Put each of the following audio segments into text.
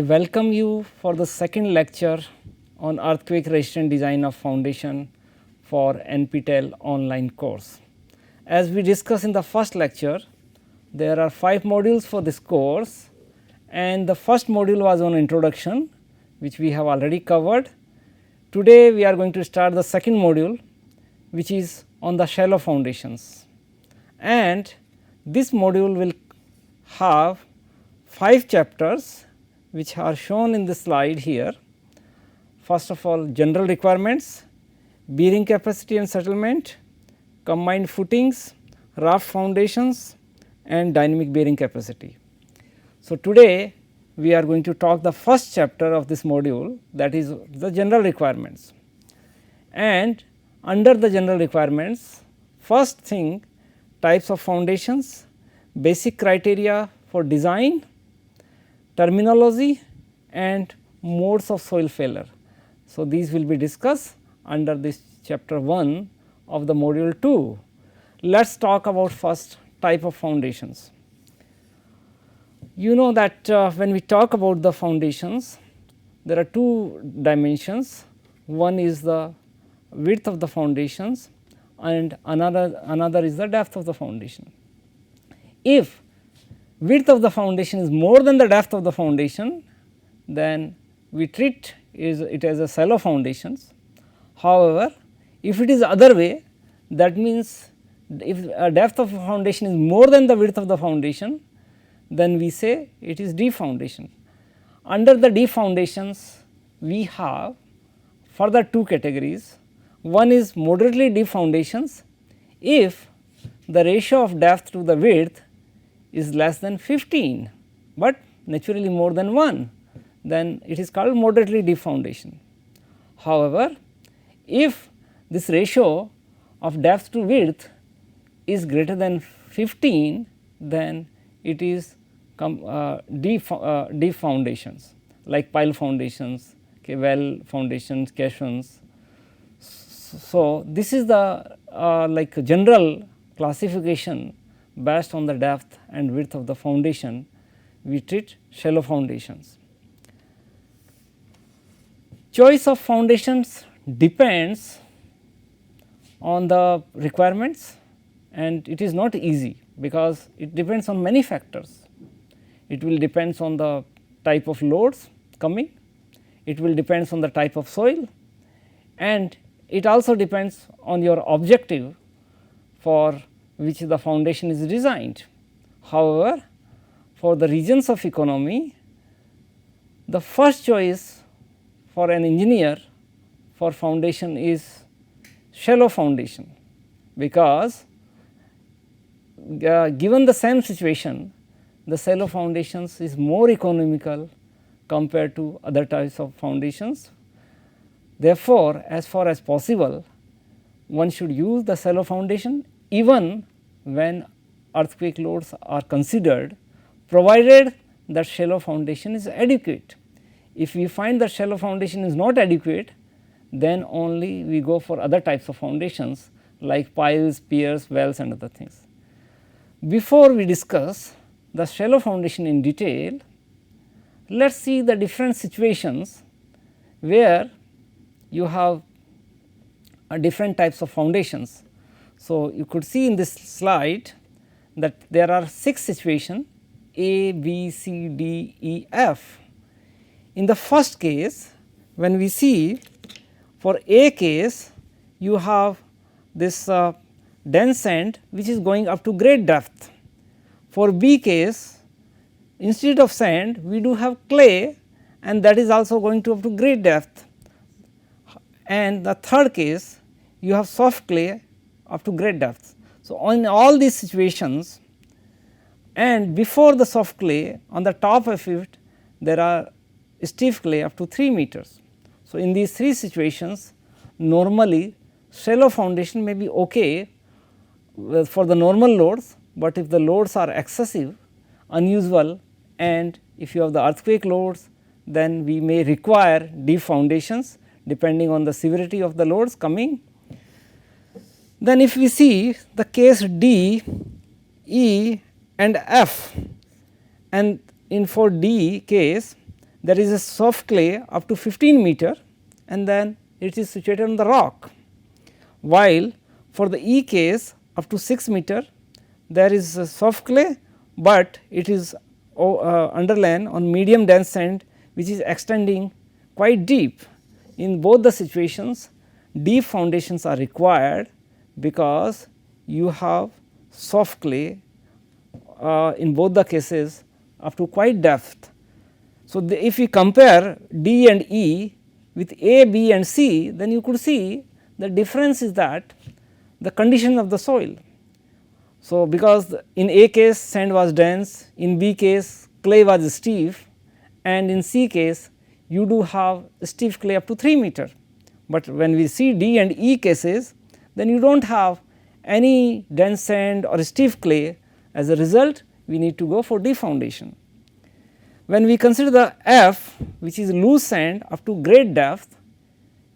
I welcome you for the second lecture on earthquake resistant design of foundation for NPTEL online course. As we discussed in the first lecture, there are 5 modules for this course, and the first module was on introduction, which we have already covered. Today we are going to start the second module, which is on the shallow foundations, and this module will have 5 chapters which are shown in the slide here. First of all, general requirements, bearing capacity and settlement, combined footings, raft foundations, and dynamic bearing capacity. So, today we are going to talk the first chapter of this module, that is the general requirements. And under the general requirements, first thing, types of foundations, basic criteria for design, terminology, and modes of soil failure. So, these will be discussed under this chapter 1 of the module 2. Let us talk about first type of foundations. You know that when we talk about the foundations, there are 2 dimensions. One is the width of the foundations and another is the depth of the foundation. If width of the foundation is more than the depth of the foundation, then we treat it as a shallow foundations. However, if it is other way, that means if a depth of a foundation is more than the width of the foundation, then we say it is deep foundation. Under the deep foundations, we have further 2 categories. One is moderately deep foundations. If the ratio of depth to the width is less than 15, but naturally more than 1, then it is called moderately deep foundation. However, if this ratio of depth to width is greater than 15, then it is deep foundations like pile foundations, well foundations, caissons. So, this is the like general classification based on the depth and width of the foundation. We treat shallow foundations. Choice of foundations depends on the requirements, and it is not easy because it depends on many factors. It will depends on the type of loads coming, it will depends on the type of soil, and it also depends on your objective for which the foundation is designed. However, for the regions of economy, the first choice for an engineer for foundation is shallow foundation, because given the same situation, the shallow foundations is more economical compared to other types of foundations. Therefore, as far as possible, one should use the shallow foundation even when earthquake loads are considered, provided that shallow foundation is adequate. If we find that shallow foundation is not adequate, then only we go for other types of foundations like piles, piers, wells, and other things. Before we discuss the shallow foundation in detail, let us see the different situations where you have different types of foundations. So, you could see in this slide that there are 6 situations A, B, C, D, E, F. In the first case, when we see for A case, you have this dense sand which is going up to great depth. For B case, instead of sand we do have clay, and that is also going to up to great depth. And the third case, you have soft clay up to great depth. So, on all these situations, and before the soft clay, on the top of it there are stiff clay up to 3 meters. So, in these 3 situations, normally shallow foundation may be okay for the normal loads, but if the loads are excessive, unusual, and if you have the earthquake loads, then we may require deep foundations depending on the severity of the loads coming. Then if we see the case D, E and F, and in for D case there is a soft clay up to 15 meter and then it is situated on the rock, while for the E case up to 6 meter there is a soft clay, but it is underlain on medium dense sand which is extending quite deep. In both the situations deep foundations are required because you have soft clay in both the cases up to quite depth. So, if we compare D and E with A, B and C, then you could see the difference is that the condition of the soil. So, because in A case sand was dense, in B case clay was stiff, and in C case you do have stiff clay up to 3 meter. But when we see D and E cases, then you do not have any dense sand or stiff clay. As a result, we need to go for deep foundation. When we consider the F, which is loose sand up to great depth,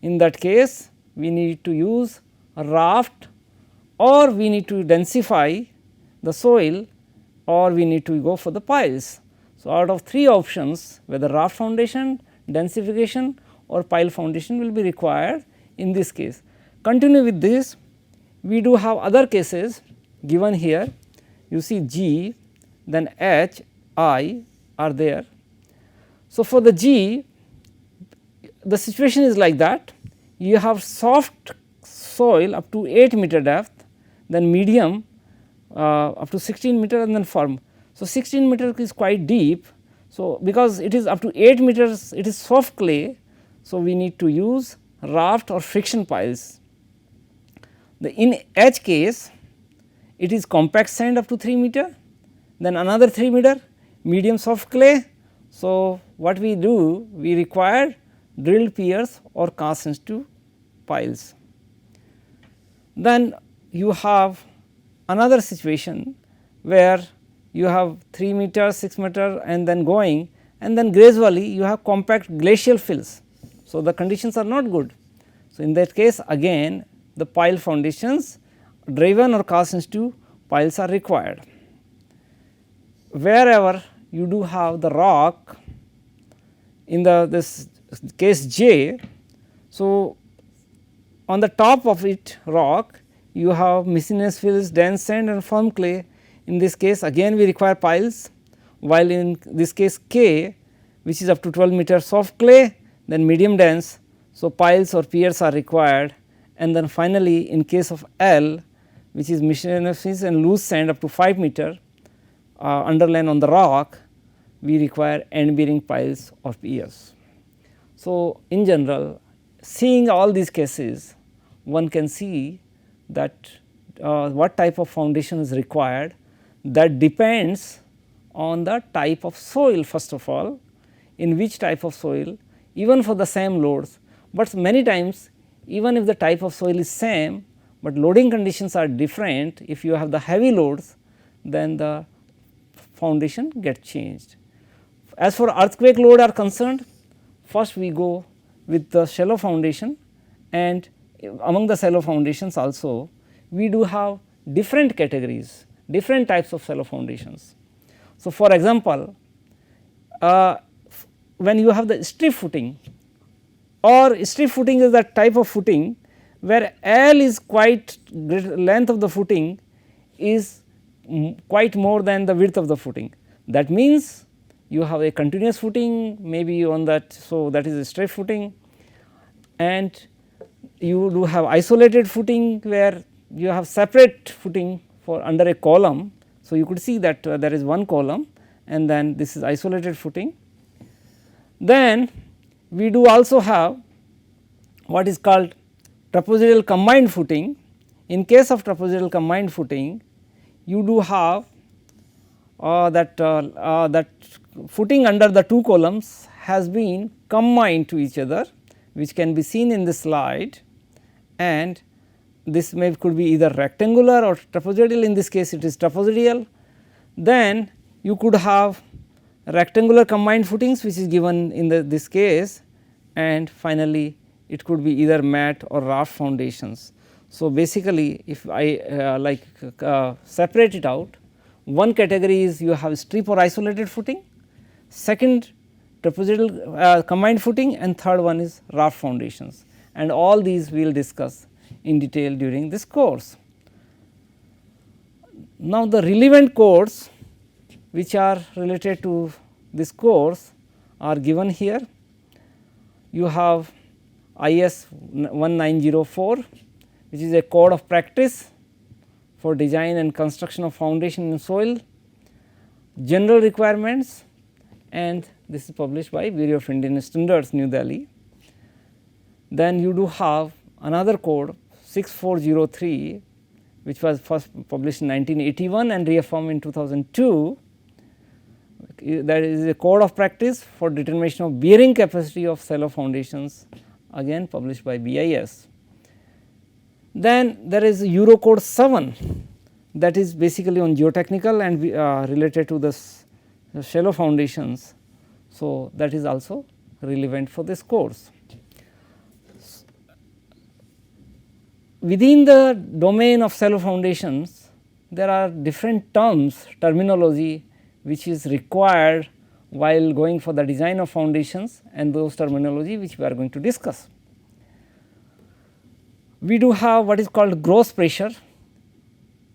in that case we need to use a raft, or we need to densify the soil, or we need to go for the piles. So, out of 3 options, whether raft foundation, densification or pile foundation will be required in this case. Continue with this, we do have other cases given here. You see G, then H, I are there. So, for the G, the situation is like that, you have soft soil up to 8 meter depth, then medium up to 16 meter and then firm. So, 16 meter is quite deep. So, because it is up to 8 meters, it is soft clay. So, we need to use raft or friction piles. In H case, it is compact sand up to 3 meter, then another 3 meter medium soft clay. So, what we do? We require drilled piers or cast sensitive piles. Then you have another situation where you have 3 meter, 6 meter and then going, and then gradually you have compact glacial fills. So, the conditions are not good. So, in that case again the pile foundations driven or cast sensitive piles are required. Wherever you do have the rock in this case J, so on the top of it rock you have miscellaneous fills, dense sand and firm clay. In this case again we require piles, while in this case K, which is up to 12 meter soft clay, then medium dense. So, piles or piers are required, and then finally in case of L, which is miscellaneous fills and loose sand up to 5 meter underlain on the rock, we require end bearing piles or piers. So, in general, seeing all these cases, one can see that what type of foundation is required. That depends on the type of soil first of all, in which type of soil, even for the same loads, but many times even if the type of soil is same, but loading conditions are different. If you have the heavy loads, then the foundation gets changed. As for earthquake load are concerned, first we go with the shallow foundation, and among the shallow foundations also we do have different categories, different types of shallow foundations. So, for example, when you have the stiff footing, or stiff footing is that type of footing where L is quite length of the footing is quite more than the width of the footing. That means you have a continuous footing maybe on that. So, that is a straight footing, and you do have isolated footing where you have separate footing for under a column. So, you could see that there is one column and then this is isolated footing. Then we do also have what is called trapezoidal combined footing. In case of trapezoidal combined footing, you do have that footing under the two columns has been combined to each other, which can be seen in this slide, and this could be either rectangular or trapezoidal. In this case it is trapezoidal. Then you could have rectangular combined footings, which is given in this case, and finally it could be either mat or raft foundations. So, basically if I separate it out, one category is you have strip or isolated footing, second trapezoidal combined footing, and third one is raft foundations, and all these we will discuss in detail during this course. Now, the relevant codes which are related to this course are given here. You have IS 1904, which is a code of practice for design and construction of foundation in soil, general requirements, and this is published by Bureau of Indian Standards, New Delhi. Then you do have another code 6403, which was first published in 1981 and reaffirmed in 2002. That is a code of practice for determination of bearing capacity of shallow foundations, again published by BIS. Then there is Eurocode 7, that is basically on geotechnical and related to the shallow foundations. So, that is also relevant for this course. Within the domain of shallow foundations, there are different terminology which is required while going for the design of foundations, and those terminology which we are going to discuss. We do have what is called gross pressure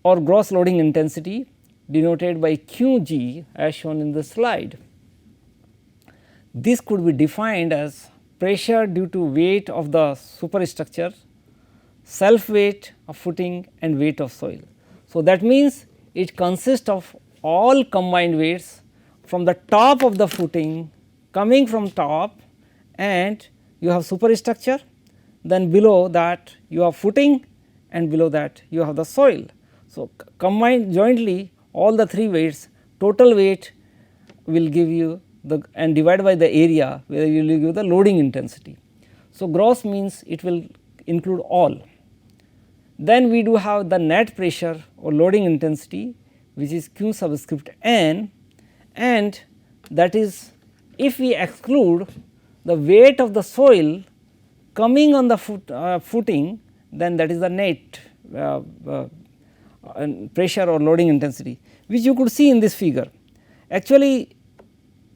or gross loading intensity, denoted by QG as shown in the slide. This could be defined as pressure due to weight of the superstructure, self weight of footing, and weight of soil. So, that means it consists of all combined weights from the top of the footing, coming from top, and you have superstructure, then below that you have footing, and below that you have the soil. So, combined jointly all the three weights, total weight will give you the, and divided by the area where you will give the loading intensity. So, gross means it will include all. Then we do have the net pressure or loading intensity, which is Q subscript n, and that is if we exclude the weight of the soil coming on the footing, then that is the net pressure or loading intensity, which you could see in this figure. Actually,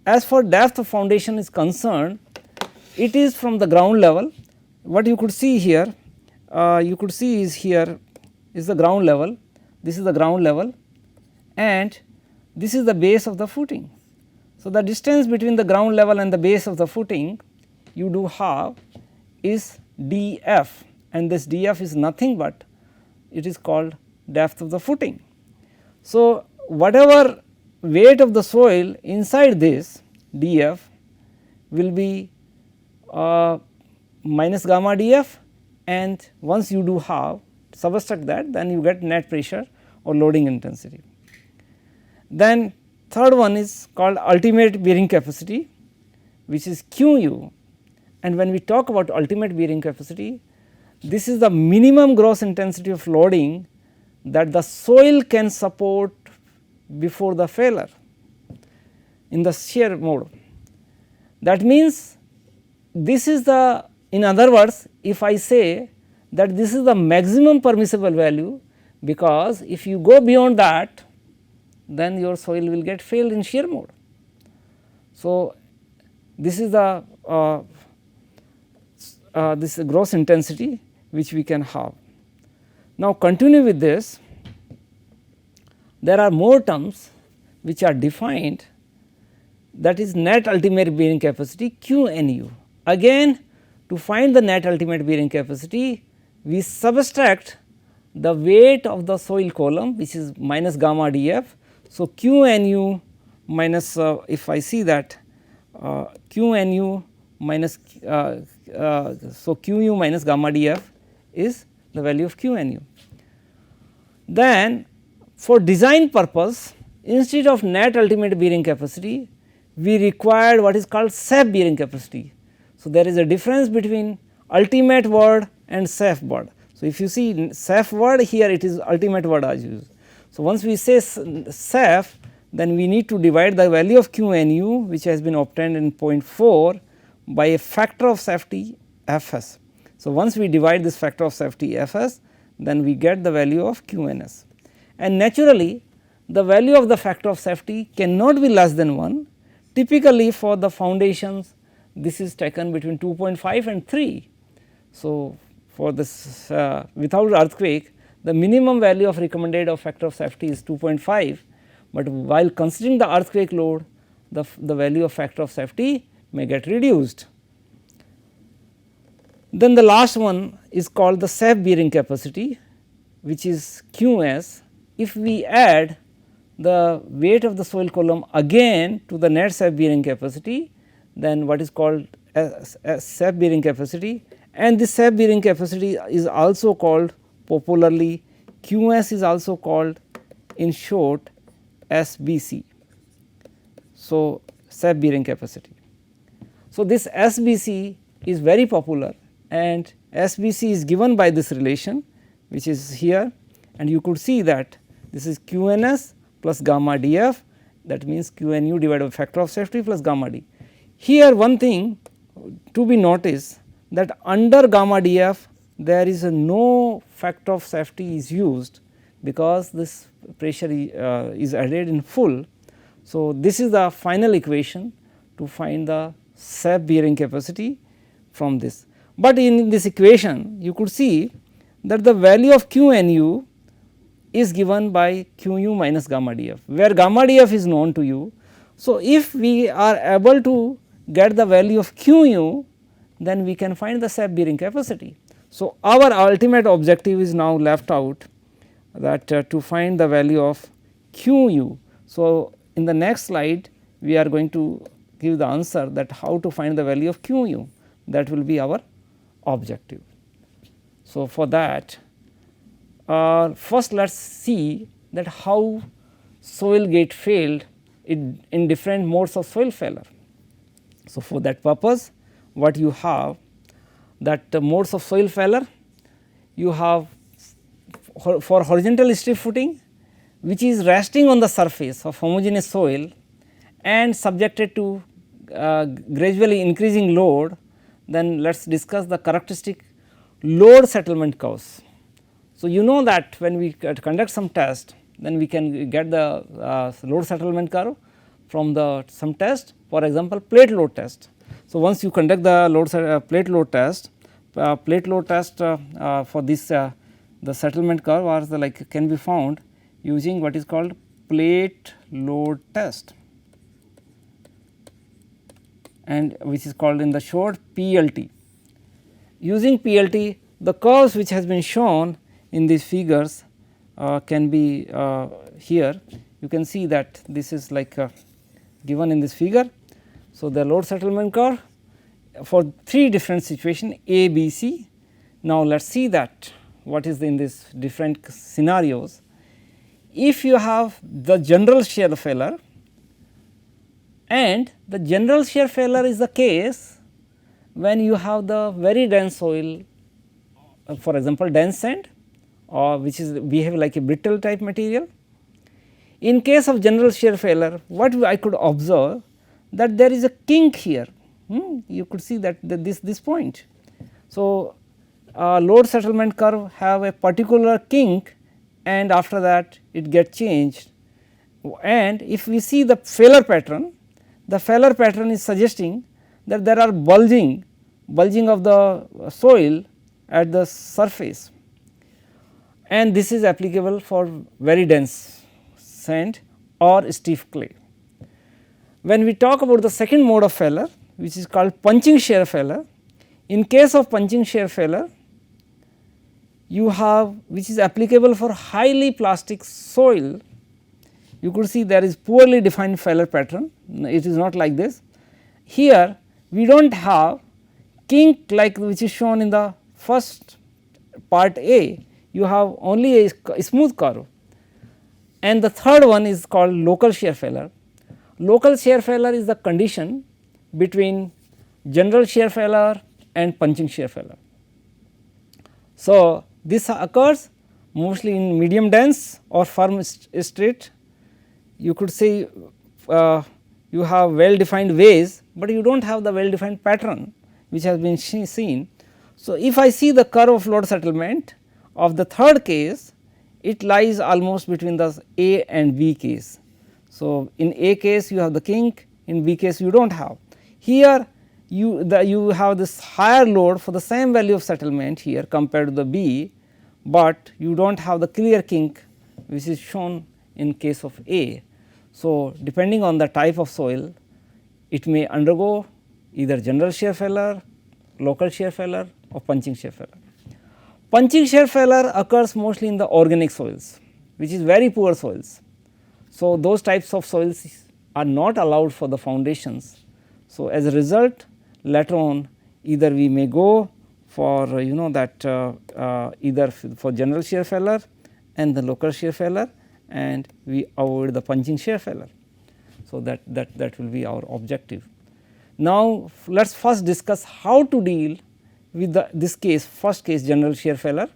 as far depth of foundation is concerned, it is from the ground level. What you could see here, you could see is here is the ground level, this is the ground level, and this is the base of the footing. So, the distance between the ground level and the base of the footing you do have is df, and this df is nothing but it is called depth of the footing. So, whatever weight of the soil inside this df will be minus gamma df, and once you do have subtract that, then you get net pressure or loading intensity. Then third one is called ultimate bearing capacity, which is QU, and when we talk about ultimate bearing capacity, this is the minimum gross intensity of loading that the soil can support before the failure in the shear mode. That means, this is the, in other words, if I say that this is the maximum permissible value, because if you go beyond that, then your soil will get failed in shear mode. So, this is the this gross intensity which we can have. Now, continue with this. There are more terms which are defined, that is net ultimate bearing capacity QNU. Again, to find the net ultimate bearing capacity, we subtract the weight of the soil column, which is minus gamma df. So, QNU minus if I see that QNU minus so QU minus gamma df is the value of QNU. Then for design purpose, instead of net ultimate bearing capacity, we required what is called safe bearing capacity. So, there is a difference between ultimate word and safe word. So, if you see safe word here, it is ultimate word as used. So, once we say safe, then we need to divide the value of QNU, which has been obtained in 0.4, by a factor of safety Fs. So, once we divide this factor of safety Fs, then we get the value of QNS, and naturally the value of the factor of safety cannot be less than 1. Typically for the foundations, this is taken between 2.5 and 3. So, for this without earthquake, the minimum value of recommended of factor of safety is 2.5, but while considering the earthquake load, the value of factor of safety may get reduced. Then the last one is called the safe bearing capacity, which is QS. If we add the weight of the soil column again to the net safe bearing capacity, then what is called as safe bearing capacity, and this safe bearing capacity is also called popularly QS is also called in short SBC. So, safe bearing capacity. So, this SBC is very popular, and SBC is given by this relation which is here, and you could see that this is QNS plus gamma df, that means QNU divided by factor of safety plus gamma d. Here one thing to be noticed, that under gamma df there is no factor of safety is used, because this pressure is added in full. So, this is the final equation to find the safe bearing capacity from this. But in this equation you could see that the value of QNU is given by QU minus gamma df, where gamma df is known to you. So, if we are able to get the value of QU, then we can find the safe bearing capacity. So, our ultimate objective is now left out, that to find the value of QU. So, in the next slide we are going to give the answer that how to find the value of QU, that will be our objective. So, for that first let us see that how soil gate failed in different modes of soil failure. So, for that purpose what you have, that modes of soil failure, you have for horizontal strip footing, which is resting on the surface of homogeneous soil and subjected to gradually increasing load, then let us discuss the characteristic load settlement curves. So, you know that when we conduct some test, then we can get the load settlement curve from the some test, for example plate load test. So, once you conduct the plate load test for this the settlement curve or the like can be found using what is called plate load test, and which is called in the short PLT. Using PLT, the curves which has been shown in these figures can be here. You can see that this is like given in this figure. So, the load settlement curve for 3 different situations A, B, C. Now, let us see that what is in these different scenarios. If you have the general shear failure, and the general shear failure is the case when you have the very dense soil, for example dense sand, or which is behave like a brittle type material. In case of general shear failure, what I could observe, that there is a kink here, you could see that this point. So, load settlement curve have a particular kink, and after that it gets changed, and if we see the failure pattern is suggesting that there are bulging of the soil at the surface, and this is applicable for very dense sand or stiff clay. When we talk about the second mode of failure, which is called punching shear failure, in case of punching shear failure, you have which is applicable for highly plastic soil. You could see there is poorly defined failure pattern, it is not like this. Here we do not have kink like which is shown in the first part A, you have only a smooth curve, and the third one is called local shear failure. Local shear failure is the condition between general shear failure and punching shear failure. So, this occurs mostly in medium dense or firm straight. You could say you have well defined ways, but you do not have the well defined pattern which has been seen. So, if I see the curve of load settlement of the third case, it lies almost between the A and B case. So, in A case you have the kink, in B case you do not have. Here you have this higher load for the same value of settlement here compared to the B, but you do not have the clear kink which is shown in case of A. So, depending on the type of soil, it may undergo either general shear failure, local shear failure or punching shear failure. Punching shear failure occurs mostly in the organic soils, which is very poor soils. So, those types of soils are not allowed for the foundations. So, as a result, later on either we may go for that either for general shear failure and the local shear failure, and we avoid the punching shear failure. So, that will be our objective. Now, let us first discuss how to deal with this case, first case general shear failure.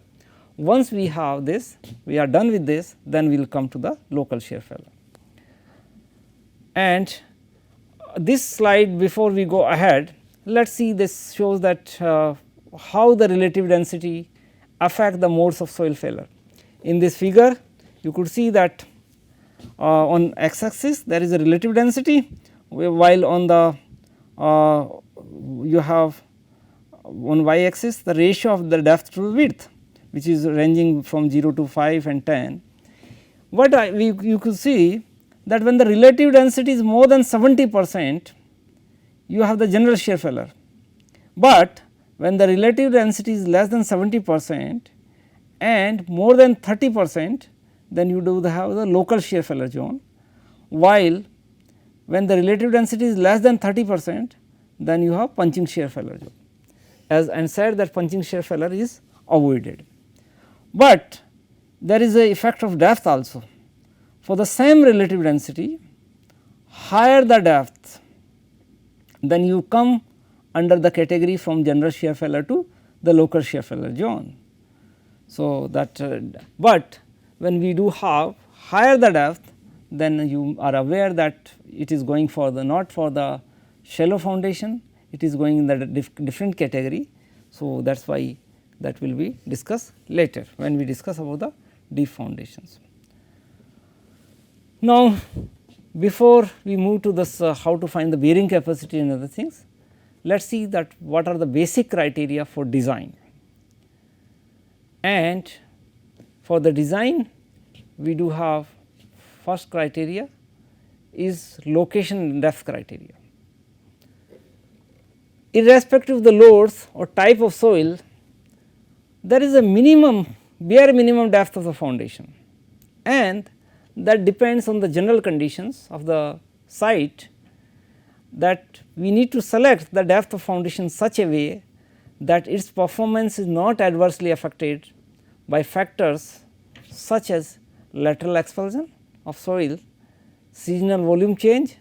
Once we have this, we are done with this, then we will come to the local shear failure. And this slide, before we go ahead, let us see, this shows that how the relative density affect the modes of soil failure. In this figure, you could see that on x axis there is a relative density, while on the you have on y axis the ratio of the depth to width, which is ranging from 0 to 5 and 10. What you could see that when the relative density is more than 70%, you have the general shear failure, but when the relative density is less than 70% and more than 30%, then you do have the local shear failure zone, while when the relative density is less than 30%, then you have punching shear failure zone, as and said that punching shear failure is avoided. But there is a effect of depth also. For the same relative density, higher the depth, then you come under the category from general shear failure to the local shear failure zone. So, that but when we do have higher the depth, then you are aware that it is going for the not for the shallow foundation, it is going in the different category. So, that is why that will be discussed later when we discuss about the deep foundations. Now, before we move to this how to find the bearing capacity and other things, let us see that what are the basic criteria for design. And for the design, we do have first criteria is location and depth criteria. Irrespective of the loads or type of soil, there is a minimum, bare minimum depth of the foundation, and that depends on the general conditions of the site, that we need to select the depth of foundation such a way that its performance is not adversely affected by factors such as lateral expulsion of soil, seasonal volume change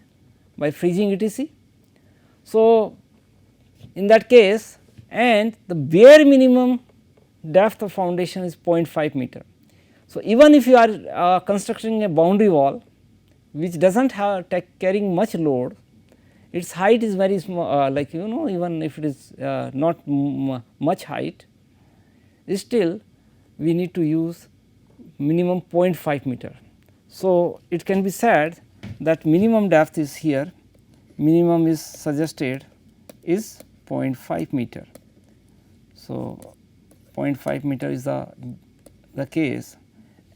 by freezing etc. So, in that case, and the bare minimum depth of foundation is 0.5 meter. So, even if you are constructing a boundary wall which does not have carrying much load, its height is very small, like even if it is not much height, still we need to use minimum 0.5 meter. So, it can be said that minimum depth is here, minimum is suggested is 0.5 meter. So, 0.5 meter is the case,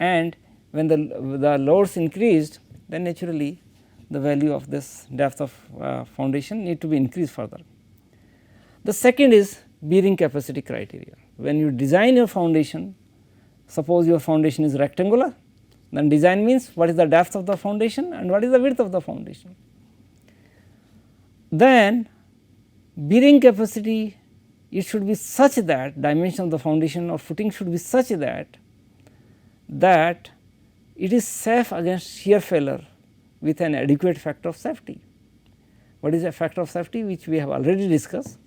and when the loads increased, then naturally the value of this depth of foundation need to be increased further. The second is bearing capacity criteria. When you design your foundation, suppose your foundation is rectangular, then design means what is the depth of the foundation and what is the width of the foundation. Then bearing capacity, it should be such that dimension of the foundation or footing should be such that it is safe against shear failure with an adequate factor of safety. What is a factor of safety, which we have already discussed,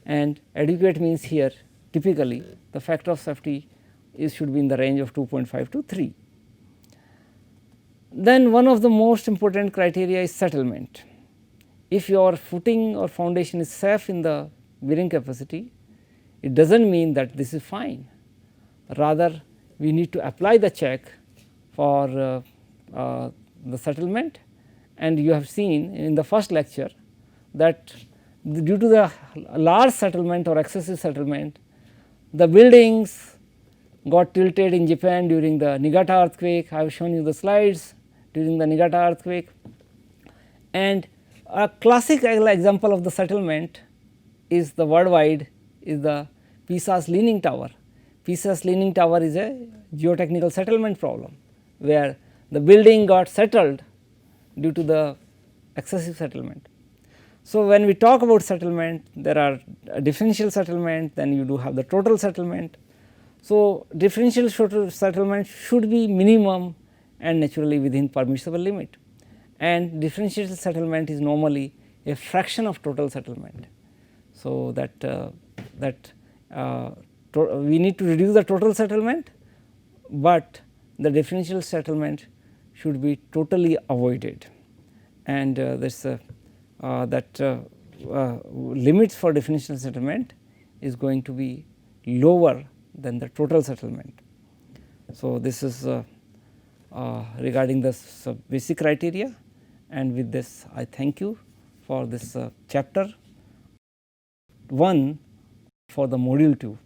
and adequate means here typically the factor of safety should be in the range of 2.5 to 3. Then one of the most important criteria is settlement. If your footing or foundation is safe in the bearing capacity, it does not mean that this is fine, rather we need to apply the check for the settlement, and you have seen in the first lecture that due to the large settlement or excessive settlement, the buildings got tilted in Japan during the Niigata earthquake. I have shown you the slides during the Niigata earthquake, and a classic example of the settlement is the worldwide is the Pisa's Leaning Tower. Pisa's Leaning Tower is a geotechnical settlement problem, where the building got settled due to the excessive settlement. So, when we talk about settlement, there are differential settlement, then you do have the total settlement. So, differential settlement should be minimum and naturally within permissible limit, and differential settlement is normally a fraction of total settlement. So, we need to reduce the total settlement, but the differential settlement should be totally avoided, and this limits for differential settlement is going to be lower than the total settlement. So, this is regarding the basic criteria, and with this I thank you for this chapter 1 for the module 2.